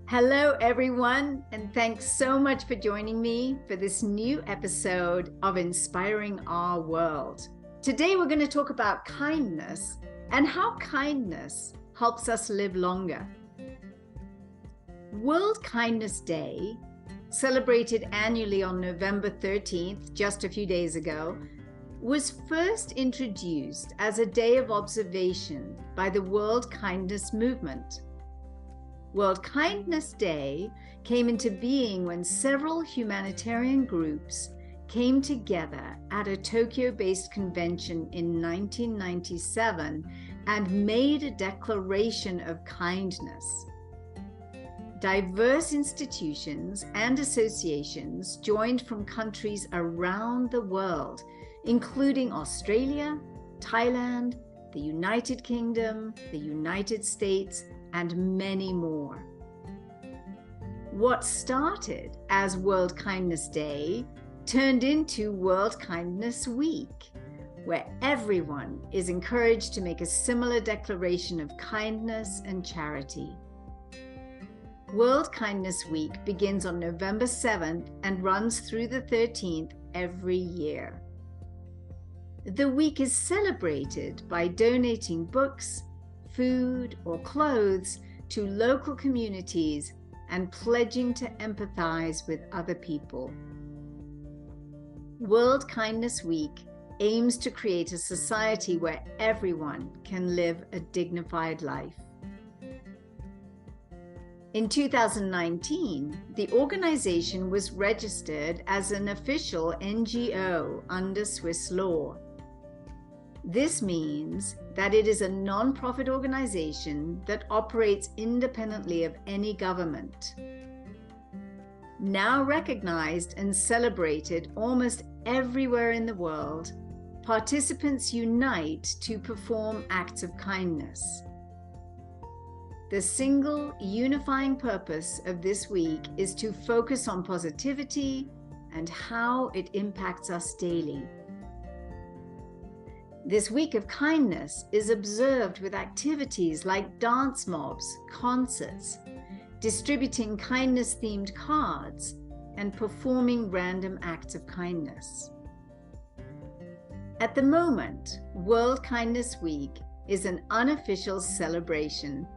Hello, everyone, and thanks so much for joining me for this new episode of Inspiring Our World. Today, we're going to talk about kindness and how kindness helps us live longer. World Kindness Day, celebrated annually on November 13th, just a few days ago, was first introduced as a day of observation by the World Kindness Movement. World Kindness Day came into being when several humanitarian groups came together at a Tokyo-based convention in 1997 and made a declaration of kindness. Diverse institutions and associations joined from countries around the world, including Australia, Thailand, the United Kingdom, the United States, and many more. What started as World Kindness Day turned into World Kindness Week, where everyone is encouraged to make a similar declaration of kindness and charity. World Kindness Week begins on November 7th and runs through the 13th every year. The week is celebrated by donating books, food, or clothes to local communities and pledging to empathize with other people. World Kindness Week aims to create a society where everyone can live a dignified life. In 2019, the organization was registered as an official NGO under Swiss law. This means that it is a non-profit organization that operates independently of any government. Now recognized and celebrated almost everywhere in the world, participants unite to perform acts of kindness. The single unifying purpose of this week is to focus on positivity and how it impacts us daily. This week of kindness is observed with activities like dance mobs, concerts, distributing kindness-themed cards, and performing random acts of kindness. At the moment, World Kindness Week is an unofficial celebration.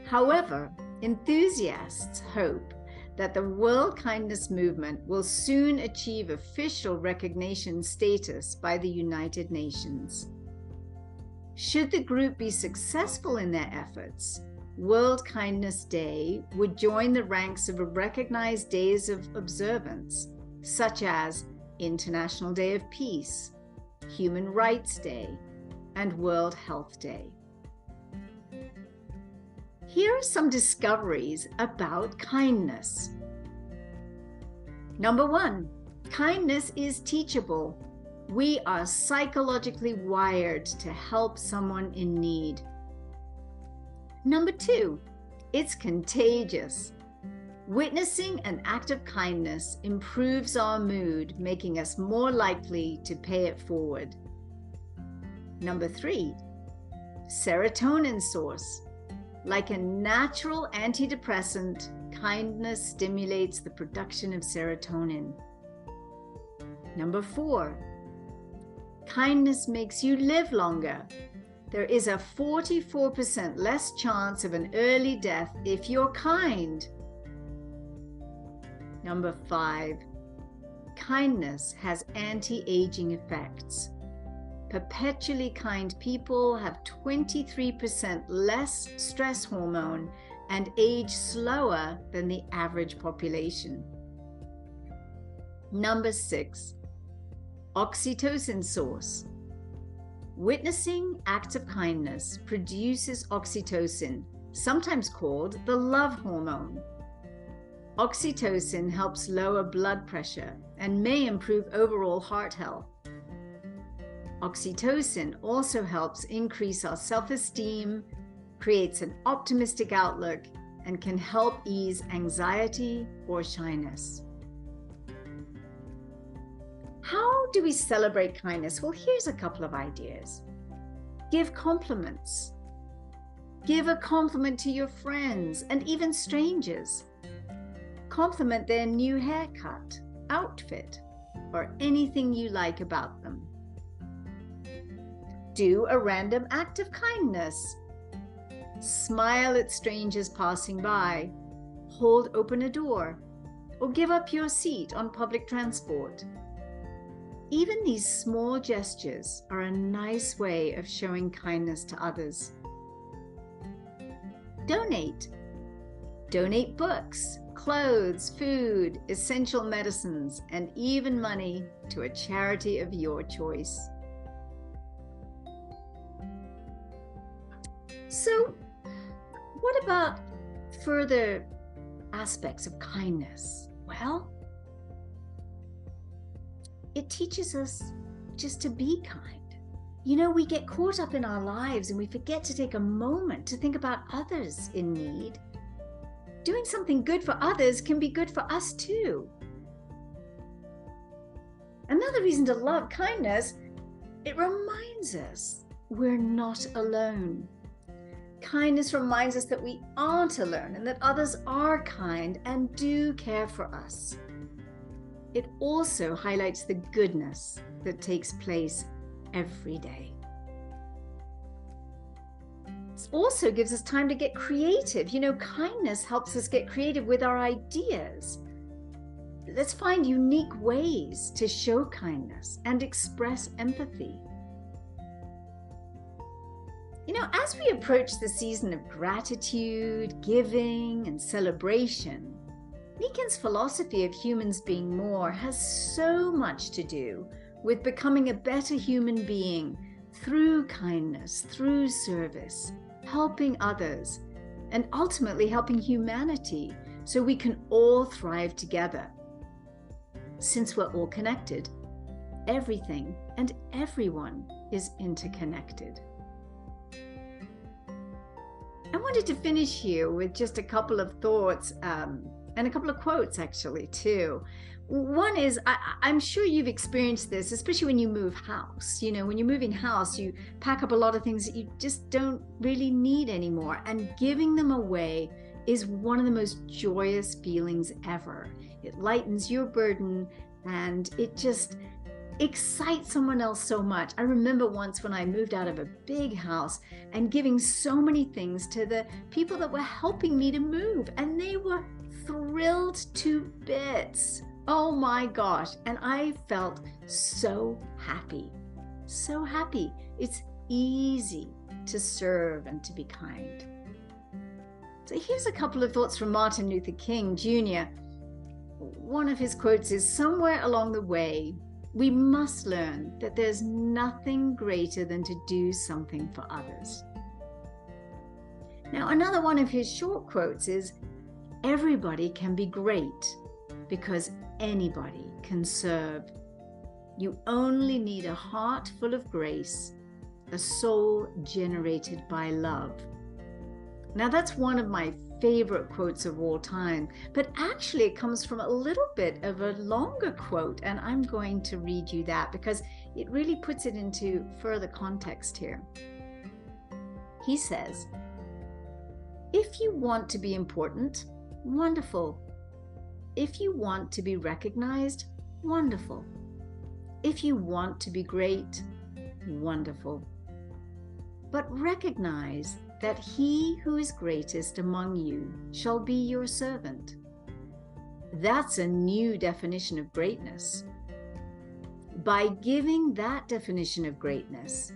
However, enthusiasts hope that the World Kindness Movement will soon achieve official recognition status by the United Nations. Should the group be successful in their efforts, World Kindness Day would join the ranks of recognized days of observance, such as International Day of Peace, Human Rights Day, and World Health Day. Here are some discoveries about kindness. Number 1, kindness is teachable. We are psychologically wired to help someone in need. Number 2, it's contagious. Witnessing an act of kindness improves our mood, making us more likely to pay it forward. Number 3, serotonin source. Like a natural antidepressant, kindness stimulates the production of serotonin. Number 4, kindness makes you live longer. There is a 44% less chance of an early death if you're kind. Number 5, kindness has anti-aging effects. Perpetually kind people have 23% less stress hormone and age slower than the average population. Number 6, oxytocin source. Witnessing acts of kindness produces oxytocin, sometimes called the love hormone. Oxytocin helps lower blood pressure and may improve overall heart health. Oxytocin also helps increase our self-esteem, creates an optimistic outlook, and can help ease anxiety or shyness. How do we celebrate kindness? Well, here's a couple of ideas. Give compliments. Give a compliment to your friends and even strangers. Compliment their new haircut, outfit, or anything you like about them. Do a random act of kindness. Smile at strangers passing by. Hold open a door, or give up your seat on public transport. Even these small gestures are a nice way of showing kindness to others. Donate. Donate books, clothes, food, essential medicines, and even money to a charity of your choice. So, what about further aspects of kindness? Well, it teaches us just to be kind. You know, we get caught up in our lives and we forget to take a moment to think about others in need. Doing something good for others can be good for us too. Another reason to love kindness, it reminds us we're not alone. Kindness reminds us that we aren't alone and that others are kind and do care for us. It also highlights the goodness that takes place every day. It also gives us time to get creative. You know, kindness helps us get creative with our ideas. Let's find unique ways to show kindness and express empathy. You know, as we approach the season of gratitude, giving, and celebration, Niken's philosophy of humans being more has so much to do with becoming a better human being through kindness, through service, helping others, and ultimately helping humanity so we can all thrive together. Since we're all connected, everything and everyone is interconnected. I wanted to finish here with just a couple of thoughts and a couple of quotes actually too. One is, I'm sure you've experienced this, especially when you move house. You know, when you're moving house, you pack up a lot of things that you just don't really need anymore. And giving them away is one of the most joyous feelings ever. It lightens your burden and it just excites someone else so much. I remember once when I moved out of a big house and giving so many things to the people that were helping me to move, and they were thrilled to bits. Oh my gosh. And I felt so happy. So happy. It's easy to serve and to be kind. So here's a couple of thoughts from Martin Luther King Jr. One of his quotes is, "Somewhere along the way, we must learn that there's nothing greater than to do something for others." Now, another one of his short quotes is, "Everybody can be great because anybody can serve. You only need a heart full of grace, a soul generated by love." Now, that's one of my favorite quotes of all time, but actually it comes from a little bit of a longer quote, and I'm going to read you that because it really puts it into further context here. He says, "If you want to be important, wonderful. If you want to be recognized, wonderful. If you want to be great, wonderful. But recognize that he who is greatest among you shall be your servant." That's a new definition of greatness. By giving that definition of greatness,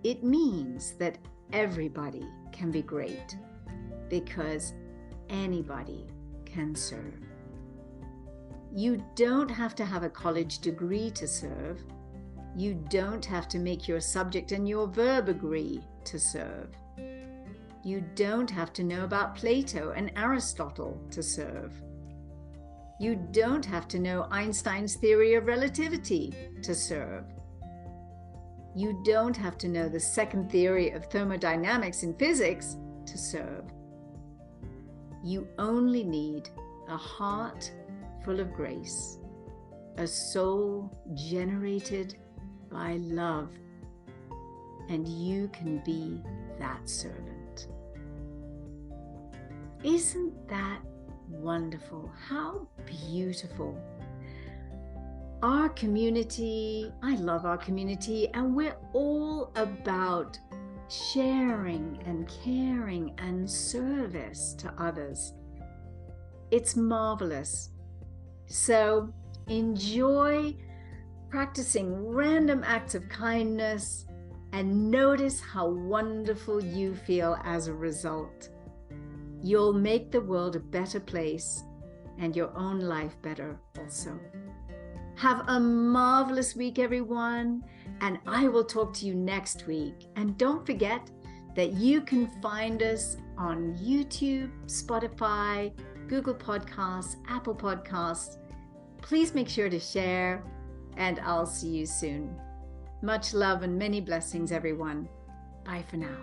it means that everybody can be great because anybody can serve. You don't have to have a college degree to serve. You don't have to make your subject and your verb agree to serve. You don't have to know about Plato and Aristotle to serve. You don't have to know Einstein's theory of relativity to serve. You don't have to know the second theory of thermodynamics in physics to serve. You only need a heart full of grace, a soul generated by love, and you can be that servant. Isn't that wonderful? How beautiful. Our community, I love our community, and we're all about sharing and caring and service to others. It's marvelous. So enjoy practicing random acts of kindness and notice how wonderful you feel as a result. You'll make the world a better place and your own life better also. Have a marvelous week, everyone, and I will talk to you next week. And don't forget that you can find us on YouTube, Spotify, Google Podcasts, Apple Podcasts. Please make sure to share, and I'll see you soon. Much love and many blessings, everyone. Bye for now.